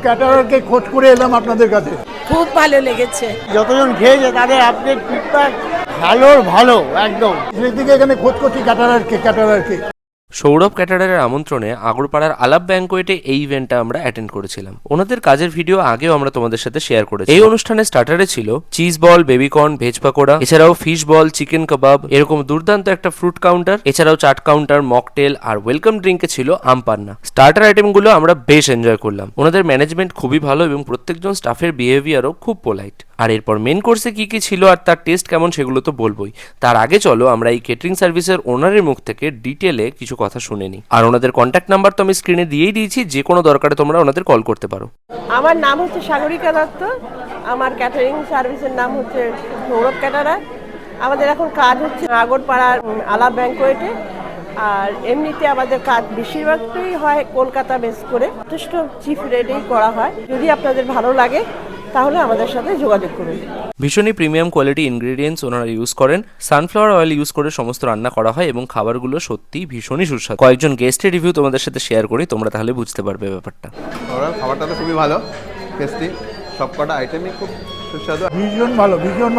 ক্যাটারারকে খোঁজ করে এলাম আপনাদের কাছে। খুব ভালো লেগেছে। যতজন খেয়েছে তাদের আপডেট ফিডব্যাক ভালো একদম। সেই দিকে এখানে খোঁজ করছি ক্যাটারারকে। সৌরভ ক্যাটারারের আমন্ত্রণে আগরপাড়ার আলাপ ব্যাংকোয়েটে এই ইভেন্টটা আমরা অ্যাটেন্ড করেছিলাম। ওনাদের কাজের ভিডিও আগেও আমরা তোমাদের সাথে শেয়ার করেছি। এই অনুষ্ঠানে স্টার্টারে ছিল cheese ball, baby corn, veg pakora, এছাড়াও ফিশ বল, চিকেন কাবাব, এরকম দুর্দান্ত একটা ফ্রুট কাউন্টার, এছাড়াও চাট কাউন্টার, মকটেল আর ওয়েলকাম ড্রিঙ্কে ছিল আমপান্না। স্টার্টার আইটেমগুলো আমরা বেশ এনজয় করলাম। ওনাদের ম্যানেজমেন্ট খুবই ভালো এবং প্রত্যেকজন স্টাফের বিহেভিয়ারও খুব পোলাইট। আর এরপর মেন কোর্সে কি কি ছিল আর তার টেস্ট কেমন সেগুলো তো বলবোই। তার আগে চলো আমরা এই কেটারিং সার্ভিসের ওনারের মুখ থেকে ডিটেলে কিছু কথা শুনে নিই। আর ওনাদের কন্ট্যাক্ট নাম্বার তো আমি স্ক্রিনে দিয়েই দিয়েছি, যে কোনো দরকারে তোমরা ওনাদের কল করতে পারো। আমার নাম হচ্ছে সাগরিকা দত্ত। আমার ক্যাটারিং সার্ভিসের নাম হচ্ছে সৌরভ ক্যাটারার। আমাদের এখন কাজ হচ্ছে আগরপাড়ার আলাপ ব্যাংকোয়েটে। আর এমনিতে আমাদের কাজ বেশিরভাগটাই হয় কলকাতা বেস করে, যথেষ্ট চিপ রেটেই করা হয়। যদি আপনাদের ভালো লাগে তাহলে আমাদের সাথে যোগাযোগ করুন। ভীষণই প্রিমিয়াম কোয়ালিটি ইনগ্রেডিয়েন্টস ওনারা ইউজ করেন। সানফ্লাওয়ার অয়েল ইউজ করে সমস্ত রান্না করা হয় এবং খাবারগুলো সত্যিই ভীষণই সুস্বাদু। কয়েকজন গেস্টের রিভিউ তোমাদের সাথে শেয়ার করি, তোমরা তাহলে বুঝতে পারবে ব্যাপারটা। ওরাল খাবারটা তো খুবই ভালো, টেস্টি, সবকটা আইটেমই খুব সুস্বাদু। ভীষণ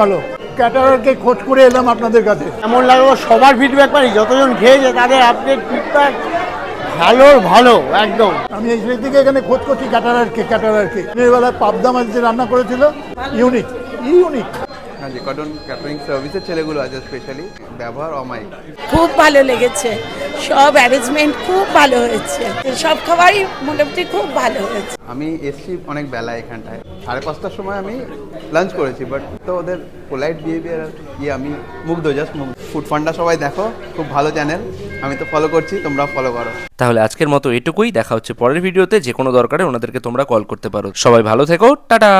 ভালো। ক্যাটারারকে খোঁজ করে এলাম আপনাদের কাছে। এমন লাগলো সবার ফিডব্যাক পাই, যতজন খেয়েছে তাদের আপডেট ফিডব্যাক ভালো একদম। আমি এই সেই দিকে এখানে খোঁজ করছি ক্যাটারারকে। দিনের পাবদা মাছ যে রান্না করেছিল, ইউনিক। হ্যাঁ, যে কটন ক্যাটারিং সার্ভিসের ছেলেগুলো আছে স্পেশালি ব্যবহার অমায়িক। খুব ভালো লেগেছে, সব অ্যারেঞ্জমেন্ট খুব ভালো হয়েছে, সব খাবারই মোটামুটি খুব ভালো হয়েছে। আমি এসছি অনেক বেলা এখানটায়, 5:30টার সময় আমি লাঞ্চ করেছি, বাট তো ওদের পোলাইট বিহেভিয়ার আমি মুগ্ধ, জাস্ট মুগ্ধ। ফুড ফান্ডা সবাই দেখো, খুব ভালো চ্যানেল, আমি তো ফলো করছি, তোমরা ফলো করো। তাহলে আজকের মতো এটুকুই, দেখা হচ্ছে পরের ভিডিওতে। যে কোনো দরকারে ওনাদেরকে তোমরা কল করতে পারো। সবাই ভালো থেকো, টাটা।